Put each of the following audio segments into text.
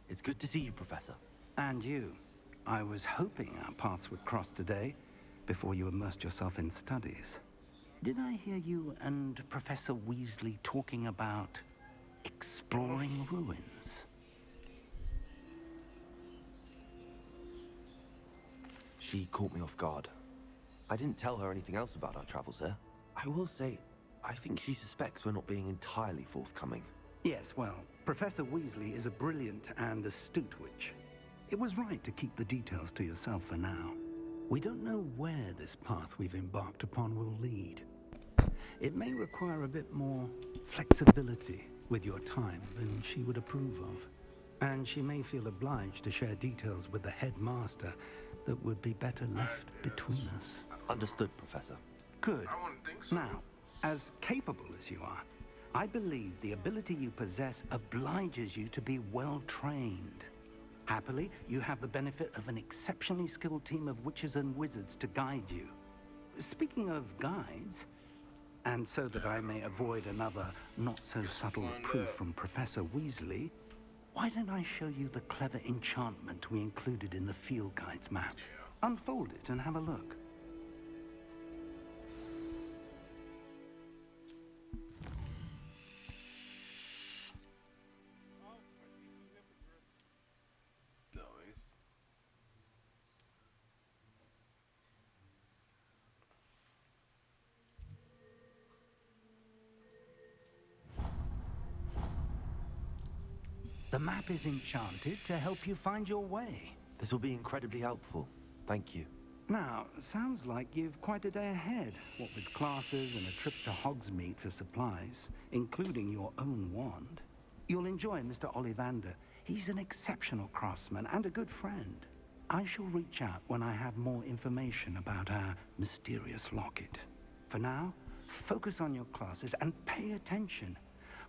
It's good to see you, Professor. And you. I was hoping our paths would cross today, before you immersed yourself in studies. Did I hear you and Professor Weasley talking about exploring ruins? She caught me off guard. I didn't tell her anything else about our travels here. I will say, I think she suspects we're not being entirely forthcoming. Yes, well, Professor Weasley is a brilliant and astute witch. It was right to keep the details to yourself for now. We don't know where this path we've embarked upon will lead. It may require a bit more flexibility with your time than she would approve of. And she may feel obliged to share details with the headmaster that would be better left between us. Understood, Professor. Good. I wouldn't think so. Now, as capable as you are, I believe the ability you possess obliges you to be well trained. Happily, you have the benefit of an exceptionally skilled team of witches and wizards to guide you. Speaking of guides, and so that I may avoid another not-so-subtle reproof from Professor Weasley, why don't I show you the clever enchantment we included in the field guide's map? Unfold it and have a look. Nice. The map is enchanted to help you find your way. This will be incredibly helpful. Thank you. Now, sounds like you've quite a day ahead, what with classes and a trip to Hogsmeade for supplies, including your own wand. You'll enjoy Mr. Ollivander. He's an exceptional craftsman and a good friend. I shall reach out when I have more information about our mysterious locket. For now, focus on your classes and pay attention.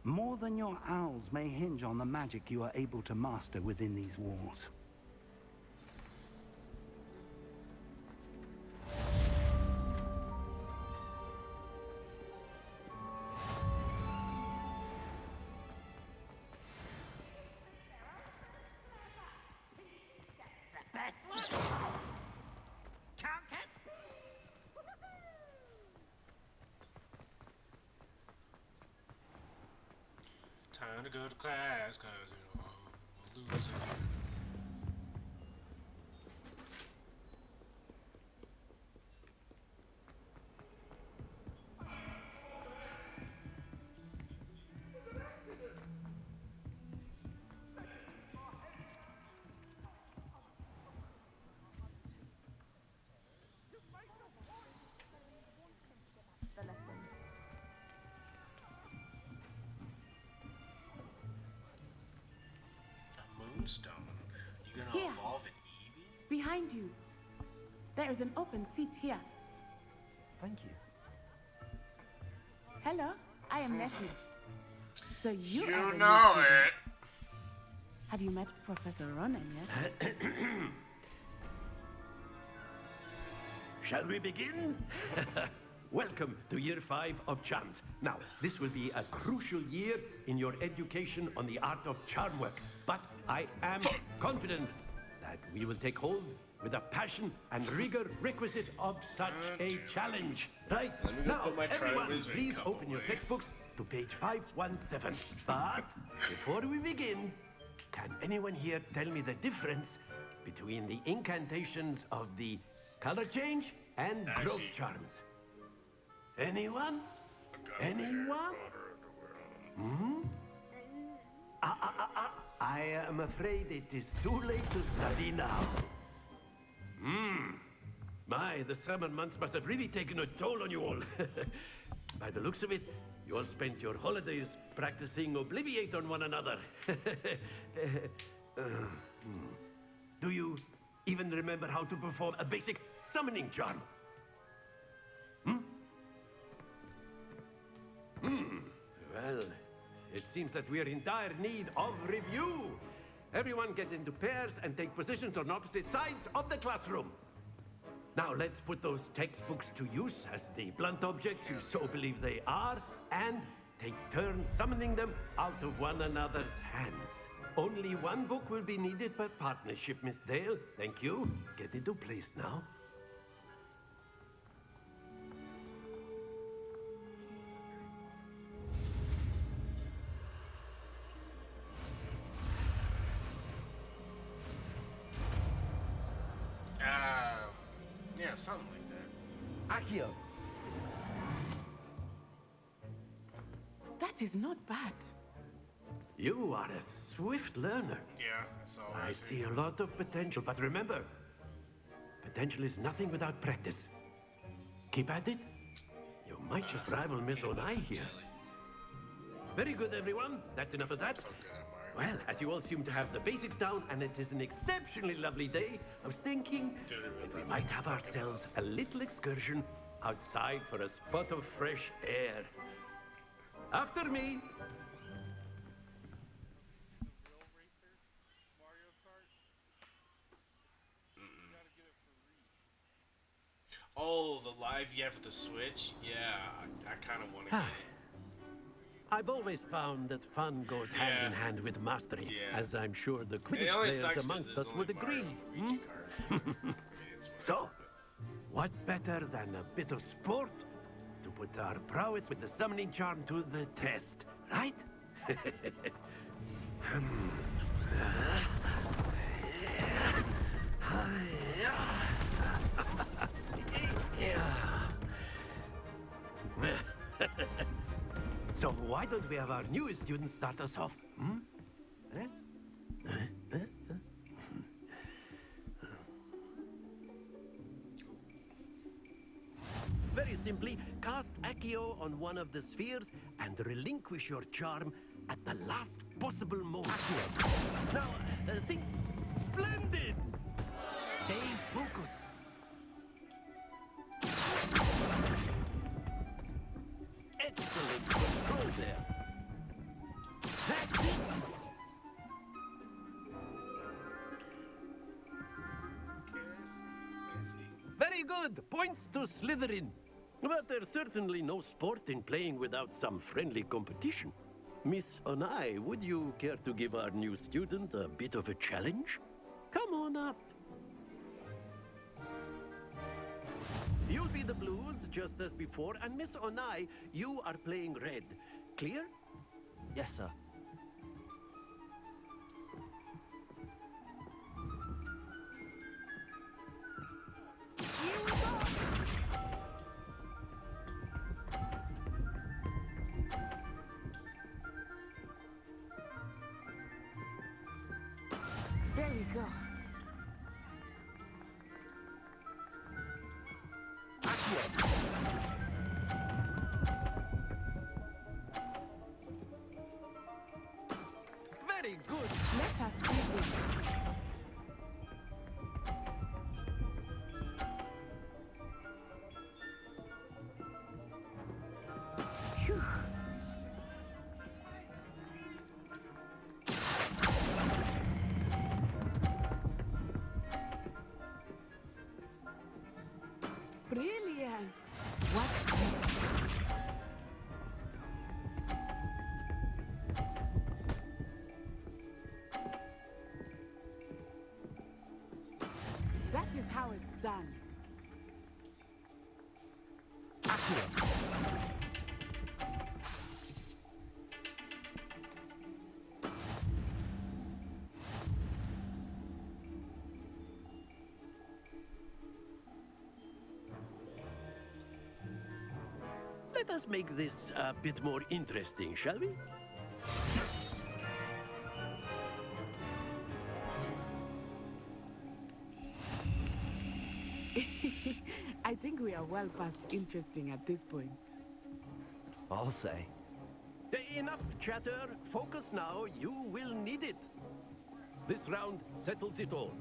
More than your owls may hinge on the magic you are able to master within these walls. Time to go to class, cause you know I'm a loser. The lesson. A moonstone. You gonna Here. evolve an Eevee? Behind you. There is an open seat here. Thank you. Hello, I am Nettie. So you You are the know new student. it. Have you met Professor Ronan yet? Shall we begin? Welcome to Year 5 of Charms. Now, this will be a crucial year in your education on the art of charm work. But I am confident that we will take hold with the passion and rigor requisite of such a challenge. Right? Let me go Now, put my everyone, Triwizard please Cup open your away. textbooks to page 517. But before we begin, can anyone here tell me the difference between the incantations of the color change and growth Actually- charms? Anyone? Anyone? I am afraid it is too late to study now. My, the summer months must have really taken a toll on you all. By the looks of it, you all spent your holidays practicing Obliviate on one another. Do you even remember how to perform a basic summoning charm? Well, it seems that we are in dire need of review. Everyone get into pairs and take positions on opposite sides of the classroom. Now let's put those textbooks to use as the blunt objects you so believe they are, and take turns summoning them out of one another's hands. Only one One book will be needed per partnership, Miss Dale. Thank you. Get into place now. Yeah, something like that. Accio! That is not bad. You are a swift learner. Yeah, that's all. I see a lot of potential, but remember, potential is nothing without practice. Keep at it. You might just rival Miss Onai here. Very good, everyone. That's enough of that. So good at Mario. Well, as you all seem to have the basics down, and it is an exceptionally lovely day, I was thinking that we might have ourselves a little excursion outside for a spot of fresh air. After me. Oh, the live you have with the Switch? Yeah, I kind of want to get it. I've always found that fun goes hand in Yeah. hand with mastery, Yeah. as I'm sure the It Quidditch only players sucks 'cause amongst there's us only would Mario agree. and Luigi cards. I mean, it's So, whatever, what better than a bit of sport to put our prowess with the summoning charm to the test, right? So why don't we have our newest student start us off? Eh? Very simply, cast Accio on one of the spheres and relinquish your charm at the last possible moment. Now, think splendid! Stay focused. Excellent control there. That's it! Very good. Points to Slytherin. But there's certainly no sport in playing without some friendly competition. Miss Onai, would you care to give our new student a bit of a challenge? Come on up. You'll be the blues, just as before, and Miss Onai, you are playing red. Clear? Yes, sir. Here we go. There we go. Very good. Let us see this. Phew. Brilliant. Watch this. That is how it's done. Let us make this a bit more interesting, shall we? I think we are well past interesting at this point. I'll say. Enough chatter. Focus now. You will need it. This round settles it all.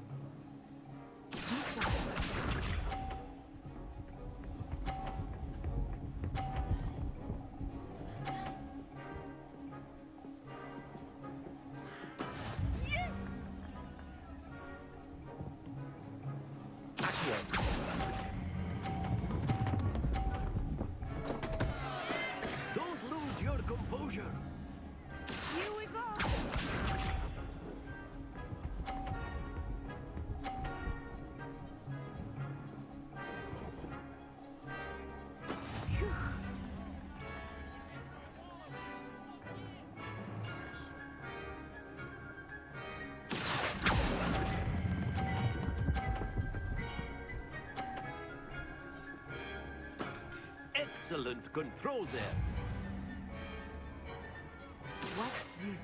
Don't lose your composure. Here we go. excellent control there. Watch this.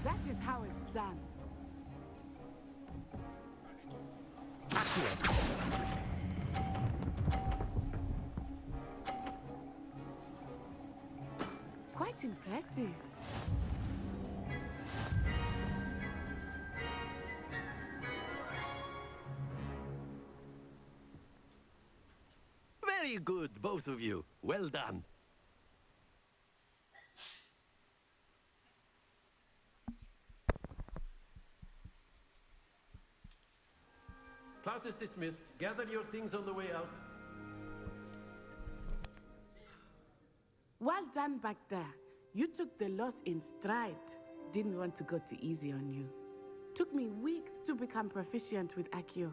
That is how it's done. Quite impressive. Very good, both of you. Well done. Class is dismissed. Gather your things on the way out. Well done back there. You took the loss in stride. Didn't want to go too easy on you. Took me weeks to become proficient with Accio.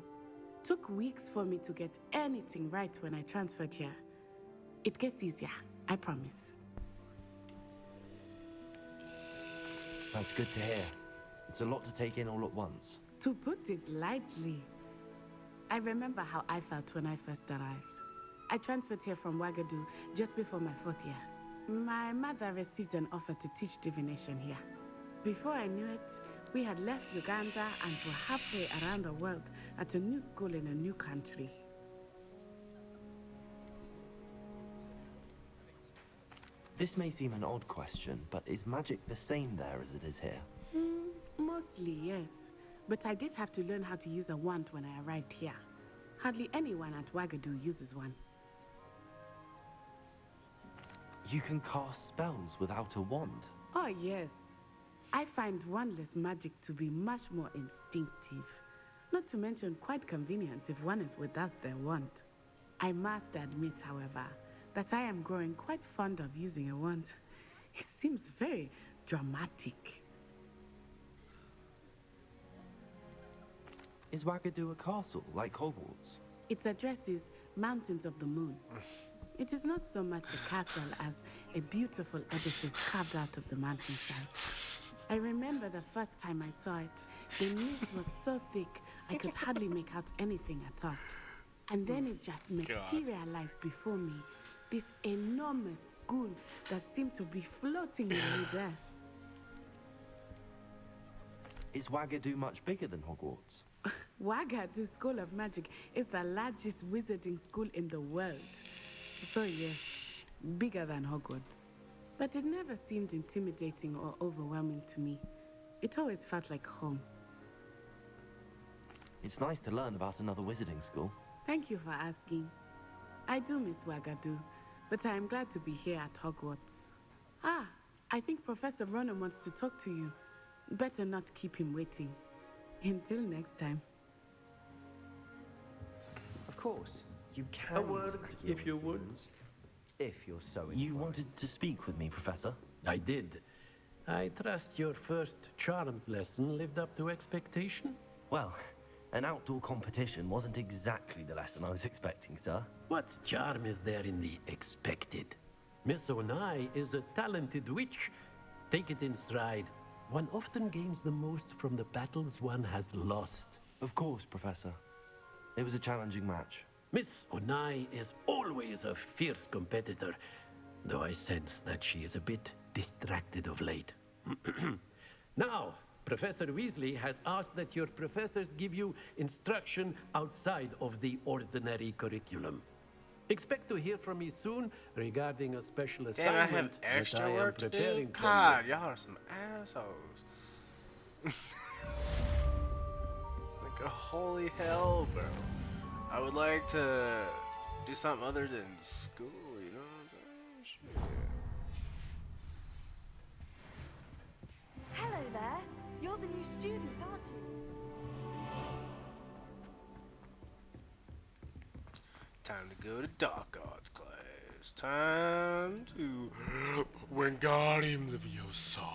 Took weeks for me to get anything right when I transferred here. It gets easier, I promise. That's good to hear. It's a lot to take in all at once. To put it lightly, I remember how I felt when I first arrived. I transferred here from Wagadu just before my 4th year. My mother received an offer to teach divination here. Before I knew it, we had left Uganda and were halfway around the world at a new school in a new country. This may seem an odd question, but is magic the same there as it is here? Mostly, yes. But I did have to learn how to use a wand when I arrived here. Hardly anyone at Wagadu uses one. You can cast spells without a wand. Oh, yes. I find wandless magic to be much more instinctive. Not to mention quite convenient if one is without their wand. I must admit, however, that I am growing quite fond of using a wand. It seems very dramatic. Is Wagadu a castle, like Hogwarts? Its address is Mountains of the Moon. It is not so much a castle as a beautiful edifice carved out of the mountainside. I remember the first time I saw it, the mist was so thick I could hardly make out anything at all. And then it just materialized before me, this enormous school that seemed to be floating in midair. Is Wagadu much bigger than Hogwarts? Wagadu School of Magic is the largest wizarding school in the world. So yes, bigger than Hogwarts. But it never seemed intimidating or overwhelming to me. It always felt like home. It's nice to learn about another wizarding school. Thank you for asking. I do miss Wagadu, but I am glad to be here at Hogwarts. Ah, I think Professor Ronan wants to talk to you. Better not keep him waiting. Until next time. Of course, you can. A word, use if you would. actions, if you're so inclined. You wanted to speak with me, Professor? I did. I trust your first charms lesson lived up to expectation? Well, an outdoor competition wasn't exactly the lesson I was expecting, sir. What charm is there in the expected? Miss Onai is a talented witch. Take it in stride. One often gains the most from the battles one has lost. Of course, Professor. It was a challenging match. Miss Onai is always a fierce competitor, though I sense that she is a bit distracted of late. Now, Professor Weasley has asked that your professors give you instruction outside of the ordinary curriculum. Expect to hear from me soon regarding a special Damn, I have assignment that extra I am work to do? preparing for God, you. y'all are some assholes. Like, holy hell, bro. I would like to do something other than school, you know what I'm saying? Shit. Hello there. You're the new student, aren't you? Time to go to Dark Arts class. Time to Wingardium Leviosa.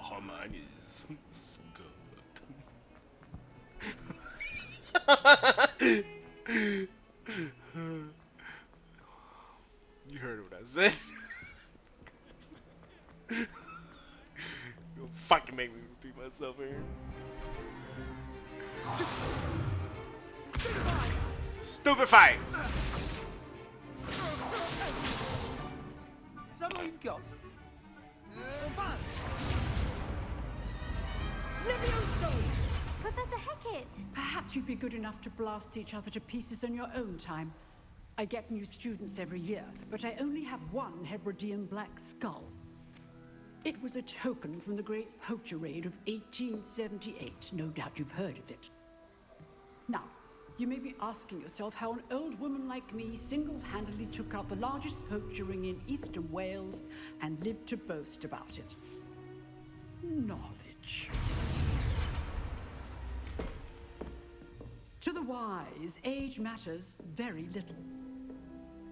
Hermione is good. You heard what I said. You'll fucking make What's over here? Stupid fight! Is that all you've got? Levioso! Professor Hecat! Perhaps you'd be good enough to blast each other to pieces in your own time. I get new students every year, but I only have one Hebridean black skull. It was a token from the Great Poacher Raid of 1878. No doubt you've heard of it. Now, you may be asking yourself how an old woman like me single-handedly took out the largest poacher ring in eastern Wales and lived to boast about it. Knowledge. To the wise, age matters very little.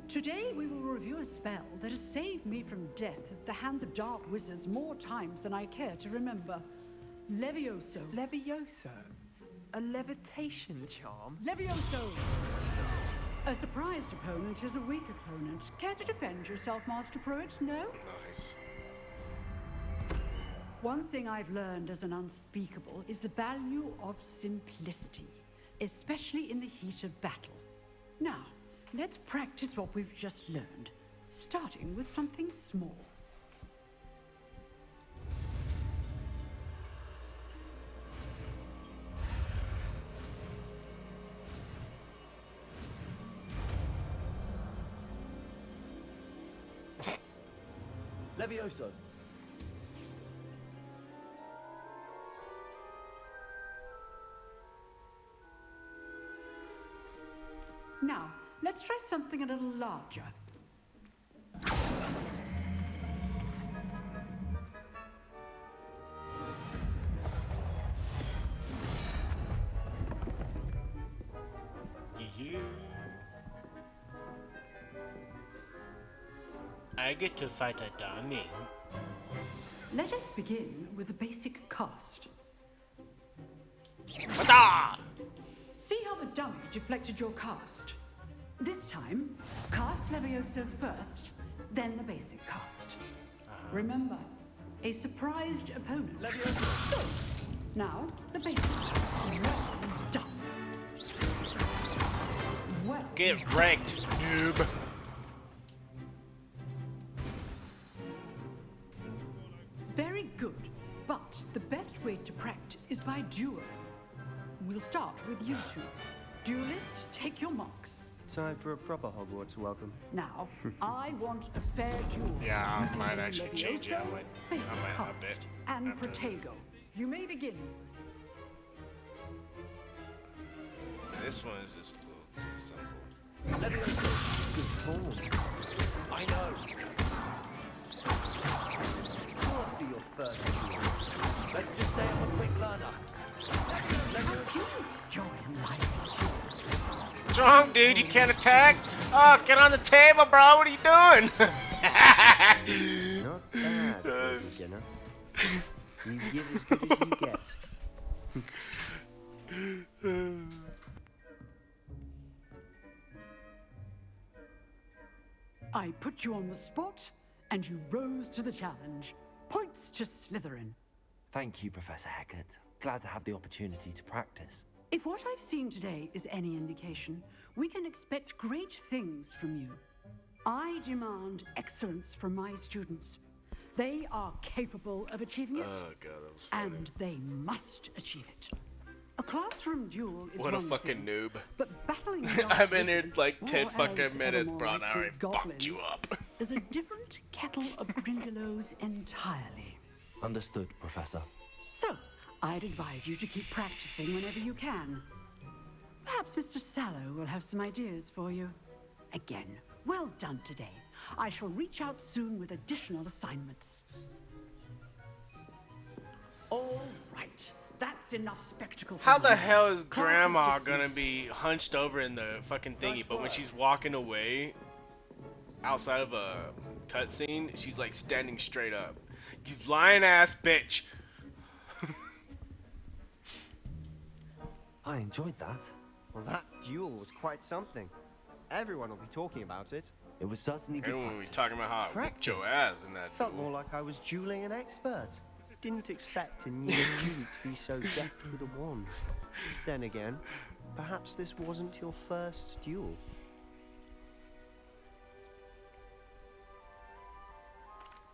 Today we will review a spell that has saved me from death at the hands of dark wizards more times than I care to remember. Levioso. Levioso? A levitation charm? Levioso! A surprised opponent is a weak opponent. Care to defend yourself, Master Pruitt? No? Nice. One thing I've learned as an unspeakable is the value of simplicity, especially in the heat of battle. Now, let's practice what we've just learned, starting with something small. Levioso. Now, let's try something a little larger. Yeah. I get to fight a dummy. Let us begin with the basic cast. Ah! See how the dummy deflected your cast? This time, cast Levioso first, then the basic cast. Remember, a surprised opponent. Levioso. Now, the basic. Well done. Well. Get wrecked, noob. Very good. But the best way to practice is by dueling. We'll start with you two. Duelists, take your marks. Time for a proper Hogwarts welcome. Now, I want a fair duel. Yeah, I using might the actually change it. I Levioso, might basic up cast, it and after. Protego. You may begin. This one is just a little too simple. Levioso. Good form. I know. Must be your first duel. Let's just say I'm a quick learner. Levioso. Joy and life. Strong, dude, you can't attack? Oh, get on the table, bro. What are you doing? Not bad for a beginner. You give as good as you get. I put you on the spot, and you rose to the challenge. Points to Slytherin. Thank you, Professor Hecat. Glad to have the opportunity to practice. If what I've seen today is any indication, we can expect great things from you. I demand excellence from my students. They are capable of achieving it, Oh god, that was funny. and they must achieve it. A classroom duel is What a one fucking thing, noob. but battling I've been here wizards, like 10 or fucking as minutes, evermore bro, and I already recruit fucked you goblins, up. is a different kettle of grindylows entirely. Understood, Professor. So, I'd advise you to keep practicing whenever you can. Perhaps Mr. Sallow will have some ideas for you. Again, well done today. I shall reach out soon with additional assignments. All right, that's enough spectacle for How the one. hell is Class Grandma is gonna dismissed. be hunched over in the fucking thingy, Nice but when work. she's walking away outside of a cutscene, she's like standing straight up. You lying ass bitch. I enjoyed that. Well, that duel was quite something. Everyone will be talking about it. It was certainly good Everyone will be practice. talking about how I whipped your Practice? ass in that Felt duel. more like I was dueling an expert. Didn't expect a new student to be so deft with a wand. Then again, perhaps this wasn't your first duel.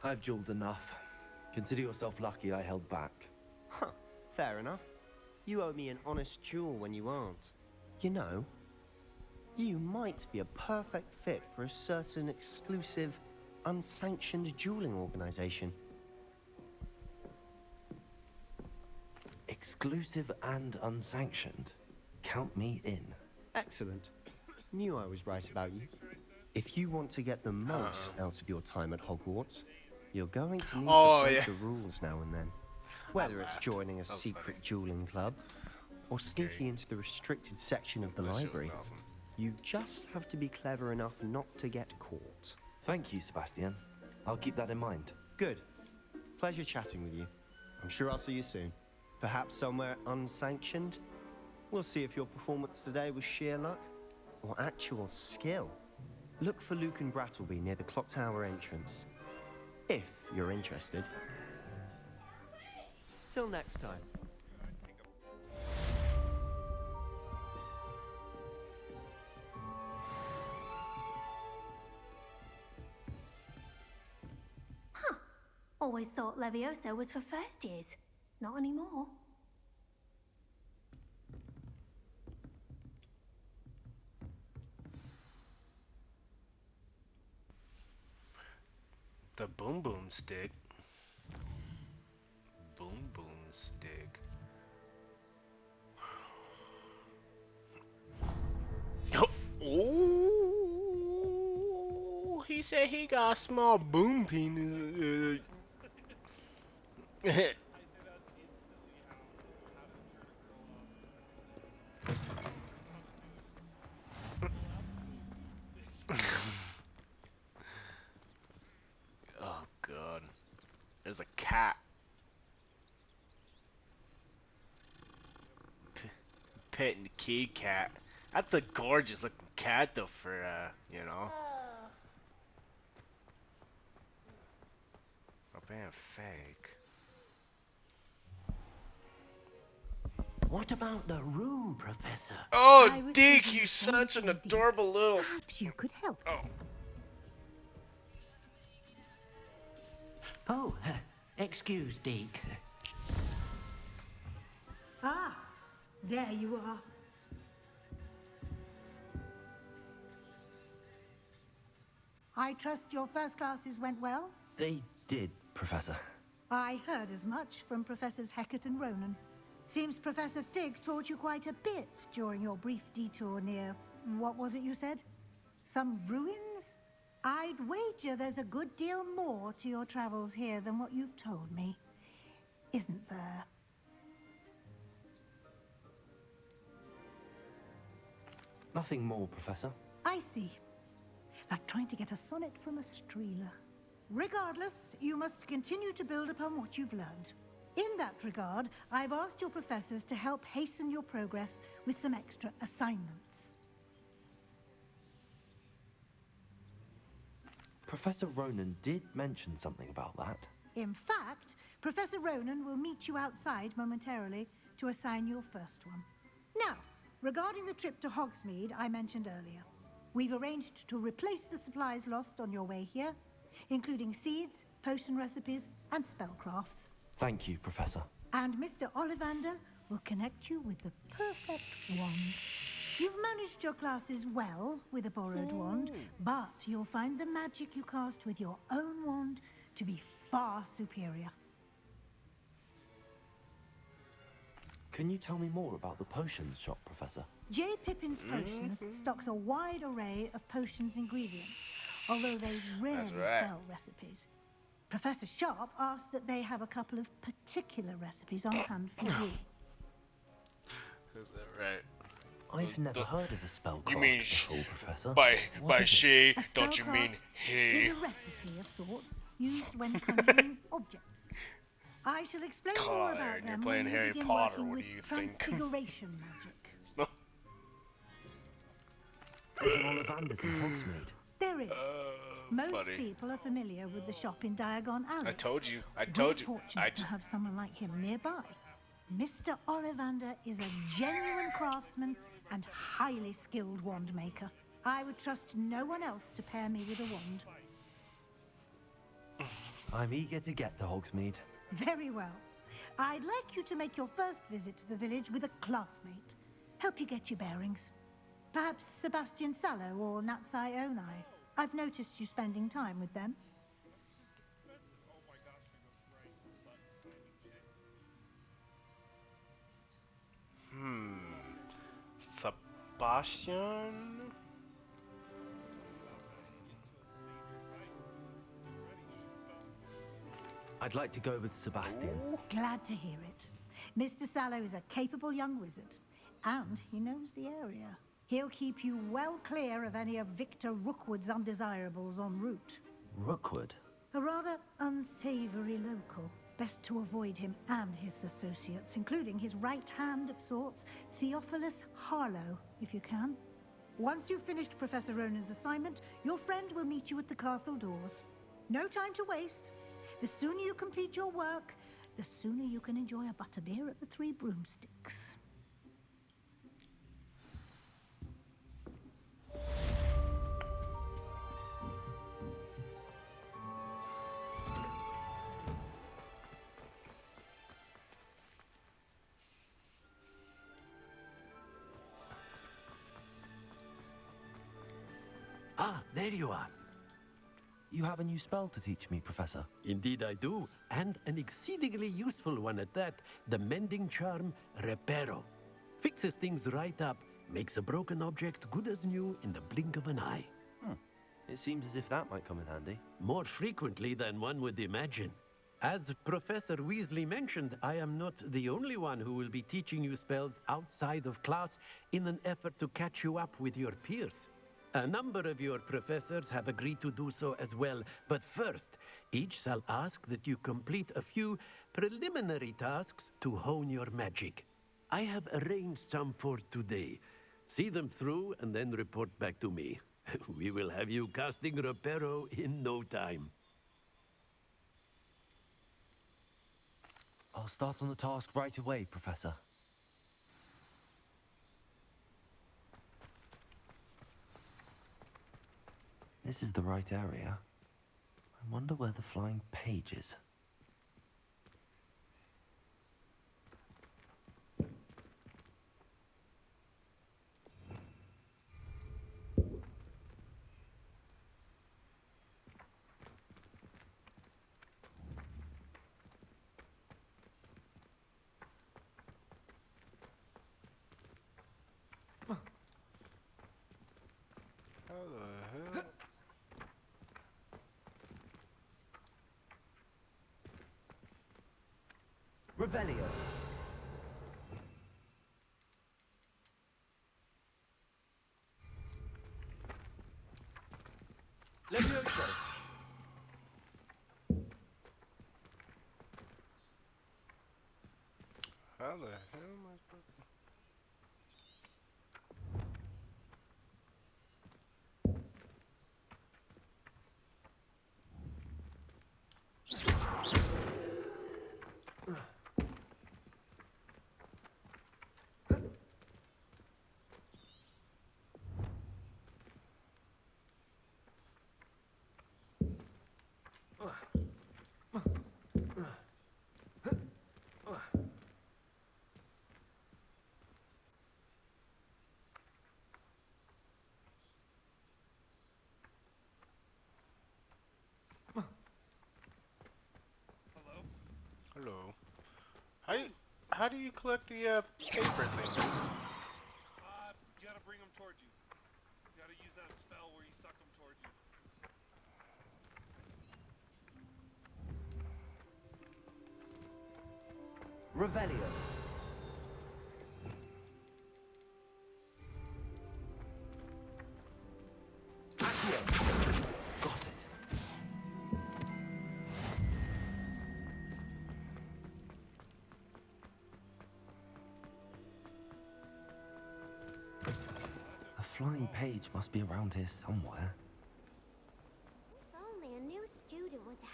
I've dueled enough. Consider yourself lucky I held back. Huh, fair enough. You owe me an honest duel when you aren't. You know, you might be a perfect fit for a certain exclusive, unsanctioned dueling organization. Exclusive and unsanctioned. Count me in. Excellent. Knew I was right about you. If you want to get the most out of your time at Hogwarts, you're going to need to break the rules now and then. Whether it's joining a secret dueling club, or sneaking into the restricted section of the library, you just have to be clever enough not to get caught. Thank you, Sebastian. I'll keep that in mind. Good. Pleasure chatting with you. I'm sure I'll see you soon. Perhaps somewhere unsanctioned? We'll see if your performance today was sheer luck or actual skill. Look for Luke and Brattleby near the clock tower entrance, if you're interested. Till next time. Huh. Always thought Levioso was for first years. Not anymore. The boom boom stick. Boom boom stick. Oh, he said he got a small boom penis. Oh god. There's a cat. Petting the key cat. That's a gorgeous looking cat though for you know. For being fake. What about the room, Professor? Oh, I was Deke, thinking you the same such an thing, Deke. adorable little. Perhaps you could help. Oh. Oh, excuse, Deke. Ah, there you are. I trust your first classes went well? They did, Professor. I heard as much from Professors Hecat and Ronan. Seems Professor Fig taught you quite a bit during your brief detour near... what was it you said? Some ruins? I'd wager there's a good deal more to your travels here than what you've told me. Isn't there? Nothing more, Professor. I see. Like trying to get a sonnet from a streeler. Regardless, you must continue to build upon what you've learned. In that regard, I've asked your professors to help hasten your progress with some extra assignments. Professor Ronan did mention something about that. In fact, Professor Ronan will meet you outside momentarily to assign your first one. Now, regarding the trip to Hogsmeade I mentioned earlier, we've arranged to replace the supplies lost on your way here, including seeds, potion recipes, and spellcrafts. Thank you, Professor. And Mr. Ollivander will connect you with the perfect wand. You've managed your classes well with a borrowed wand, but you'll find the magic you cast with your own wand to be far superior. Can you tell me more about the potions shop, Professor? J. Pippin's Potions stocks a wide array of potions ingredients, although they rarely sell recipes. Professor Sharp asked that they have a couple of particular recipes on hand for you. Is that right? I've never heard of a spellcraft You mean before, Professor. by What is it? she, A don't you mean spellcraft he? is a recipe of sorts used when conjuring objects. I shall explain more God, about Aaron, you're them playing when we Harry begin Potter, working what with do you think? transfiguration magic. There's an Ollivanders in Hogsmeade. There is. Most Buddy. people are familiar with the shop in Diagon Alley. I told you. We're fortunate to have someone like him nearby. Mr. Ollivander is a genuine craftsman and highly skilled wand maker. I would trust no one else to pair me with a wand. I'm eager to get to Hogsmeade. Very well. I'd like you to make your first visit to the village with a classmate. Help you get your bearings. Perhaps Sebastian Sallow or Natsai Onai. I've noticed you spending time with them. Sebastian? I'd like to go with Sebastian. Glad to hear it. Mr. Sallow is a capable young wizard, and he knows the area. He'll keep you well clear of any of Victor Rookwood's undesirables en route. Rookwood? A rather unsavory local. Best to avoid him and his associates, including his right hand of sorts, Theophilus Harlow, if you can. Once you've finished Professor Ronan's assignment, your friend will meet you at the castle doors. No time to waste. The sooner you complete your work, the sooner you can enjoy a butterbeer at the Three Broomsticks. Ah, there you are. You have a new spell to teach me, Professor. Indeed I do, and an exceedingly useful one at that, the mending charm Reparo. Fixes things right up, makes a broken object good as new in the blink of an eye. It seems as if that might come in handy. More frequently than one would imagine. As Professor Weasley mentioned, I am not the only one who will be teaching you spells outside of class in an effort to catch you up with your peers. A number of your professors have agreed to do so as well, but first, each shall ask that you complete a few preliminary tasks to hone your magic. I have arranged some for today. See them through and then report back to me. We will have you casting Reparo in no time. I'll start on the task right away, Professor. This is the right area. I wonder where the flying page is. How the hell? Revelio. Levioso. How the hell am I supposed to... Hello. How do you collect the paper thing? You gotta bring them towards you. You gotta use that spell where you suck them towards you. Revelio. Accio. Got it. A flying page must be around here somewhere.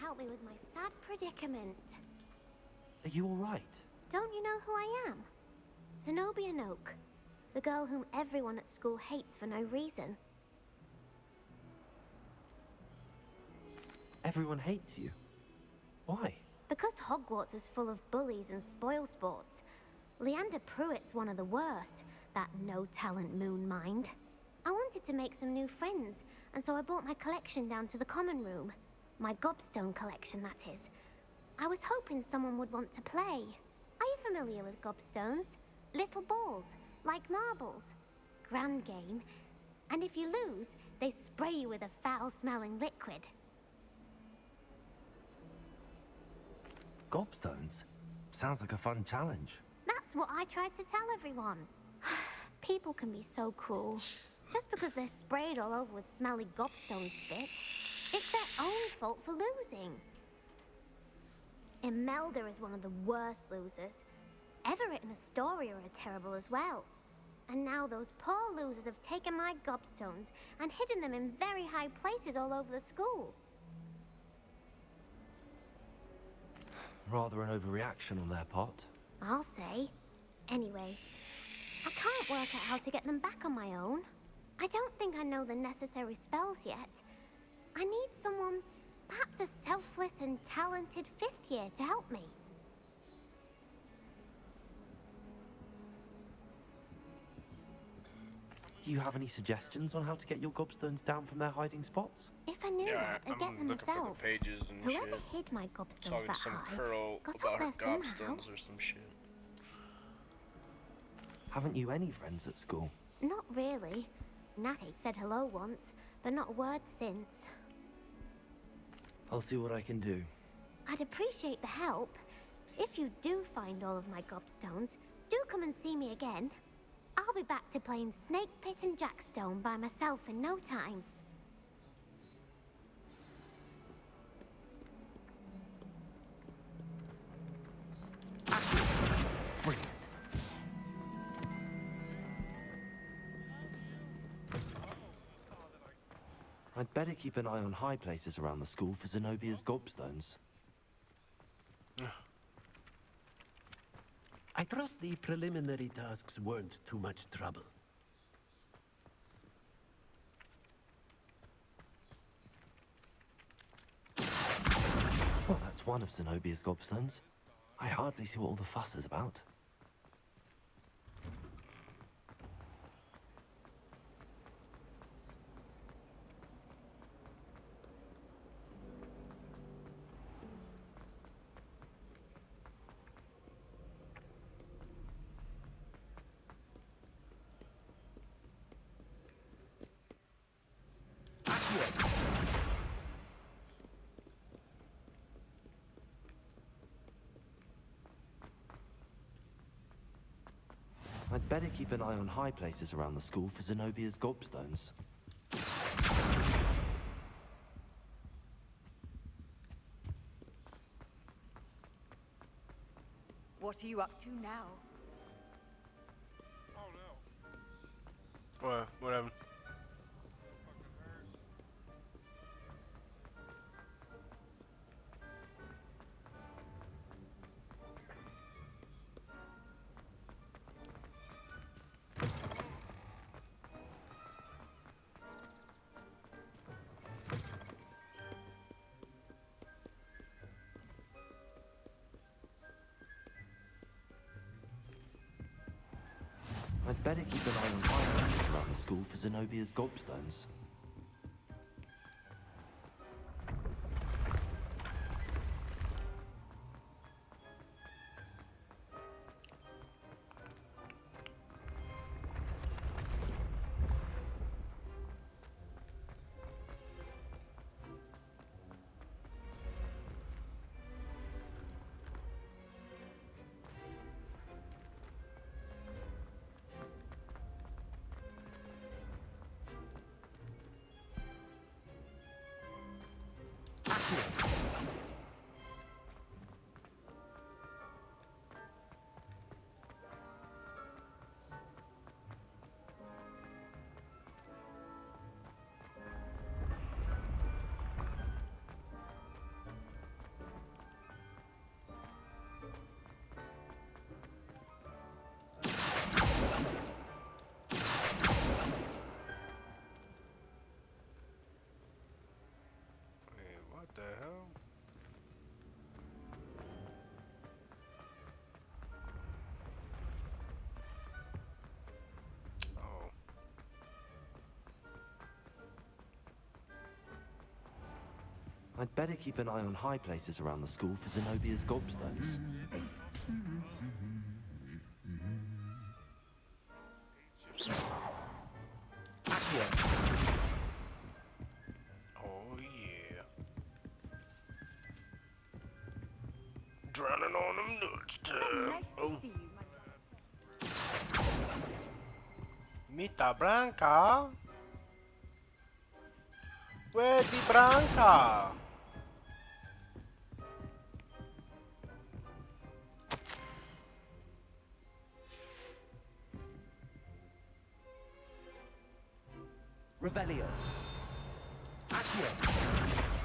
help me with my sad predicament. Are you all right? Don't you know who I am? Zenobia Noak, the girl whom everyone at school hates for no reason. Everyone hates you. Why? Because Hogwarts is full of bullies and spoilsports. Leander Pruitt's one of the worst, that no-talent moon mind. I wanted to make some new friends, and so I brought my collection down to the common room. My gobstone collection, that is. I was hoping someone would want to play. Are you familiar with gobstones? Little balls, like marbles. Grand game. And if you lose, they spray you with a foul-smelling liquid. Gobstones? Sounds like a fun challenge. That's what I tried to tell everyone. People can be so cruel. Just because they're sprayed all over with smelly gobstone spit, it's their own fault for losing. Imelda is one of the worst losers. Everett and Astoria are terrible as well. And now those poor losers have taken my gobstones and hidden them in very high places all over the school. Rather an overreaction on their part. I'll say. Anyway, I can't work out how to get them back on my own. I don't think I know the necessary spells yet. I need someone, perhaps a selfless and talented 5th year to help me. Do you have any suggestions on how to get your gobstones down from their hiding spots? If I knew that, I'd get them looking myself. for the pages and Whoever shit. hid my gobstones Talking that to some high girl got about up her there somehow. gobstones or some shit. Haven't you any friends at school? Not really. Natty said hello once, but not a word since. I'll see what I can do. I'd appreciate the help. If you do find all of my gobstones, do come and see me again. I'll be back to playing Snake Pit and Jackstone by myself in no time. Brilliant. I'd better keep an eye on high places around the school for Zenobia's gobstones. I trust the preliminary tasks weren't too much trouble. Well, that's one of Zenobia's gobstones. I hardly see what all the fuss is about. I'd better keep an eye on high places around the school for Zenobia's gobstones. What are you up to now? Oh no. What happened? I'd better keep an eye on high places around the school for Zenobia's gobstones. the hell? Oh. I'd better keep an eye on high places around the school for Zenobia's gobstones. Oh yeah. Drowning on them nuts, Nice to see you, Mita Branca? Where's the Branca? Revelio.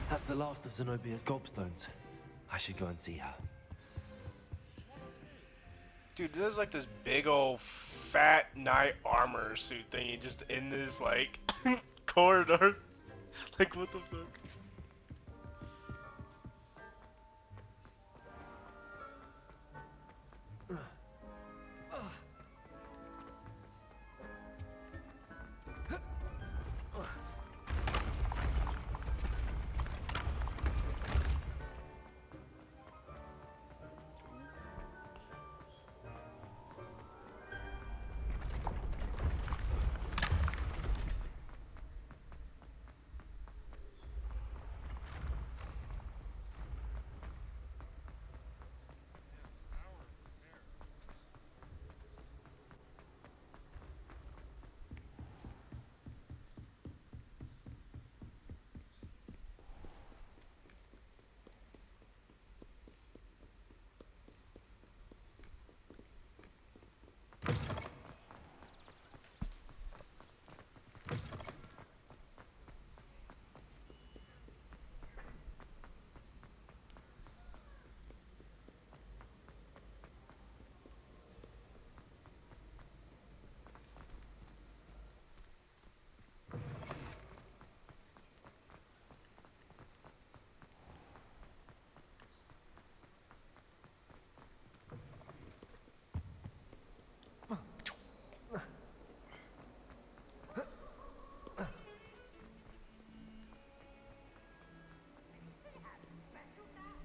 That's the last of Zenobia's gobstones. I should go and see her. Dude, there's like this big old fat knight armor suit thingy just in this like corridor. Like what the fuck?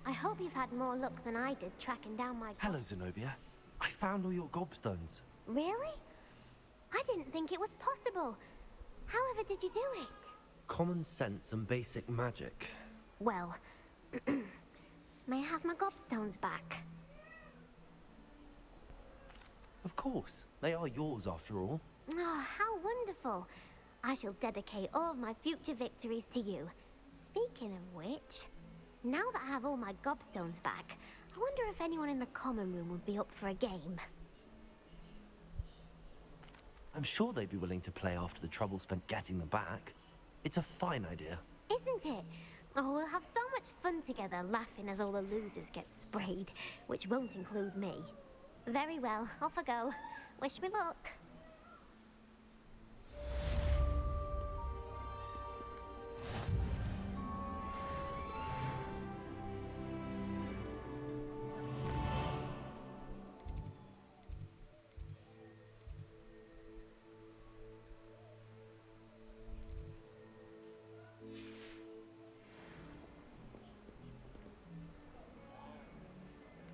I hope you've had more luck than I did tracking down my... Hello, Zenobia. I found all your gobstones. Really? I didn't think it was possible. However did you do it? Common sense and basic magic. Well, may I have my gobstones back? Of course. They are yours after all. Oh, how wonderful. I shall dedicate all of my future victories to you. Speaking of which, now that I have all my gobstones back, I wonder if anyone in the common room would be up for a game. I'm sure they'd be willing to play after the trouble spent getting them back. It's a fine idea. Isn't it? Oh, we'll have so much fun together, laughing as all the losers get sprayed, which won't include me. Very well, off I go. Wish me luck.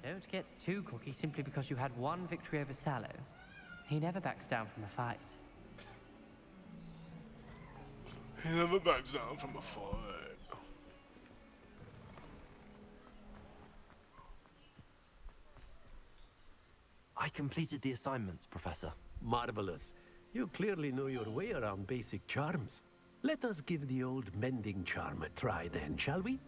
Don't get too cocky simply because you had one victory over Sallow. He never backs down from a fight. He never backs down from a fight. I completed the assignments, Professor. Marvelous. You clearly know your way around basic charms. Let us give the old mending charm a try then, shall we?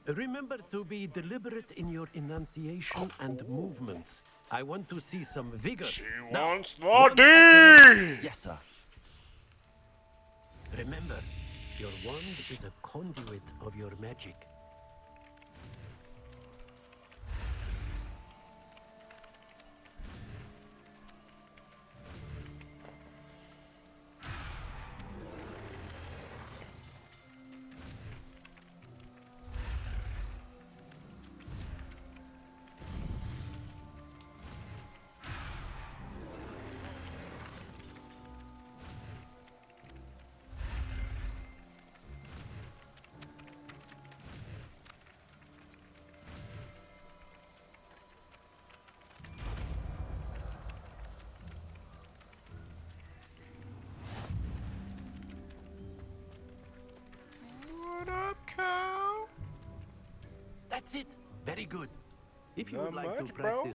Remember to be deliberate in your enunciation and movements. I want to see some vigor. She Now, wants the D! Yes, sir. Remember, your wand is a conduit of your magic. What up, Cal? That's it. Very good. If you Not would like to much, practice bro.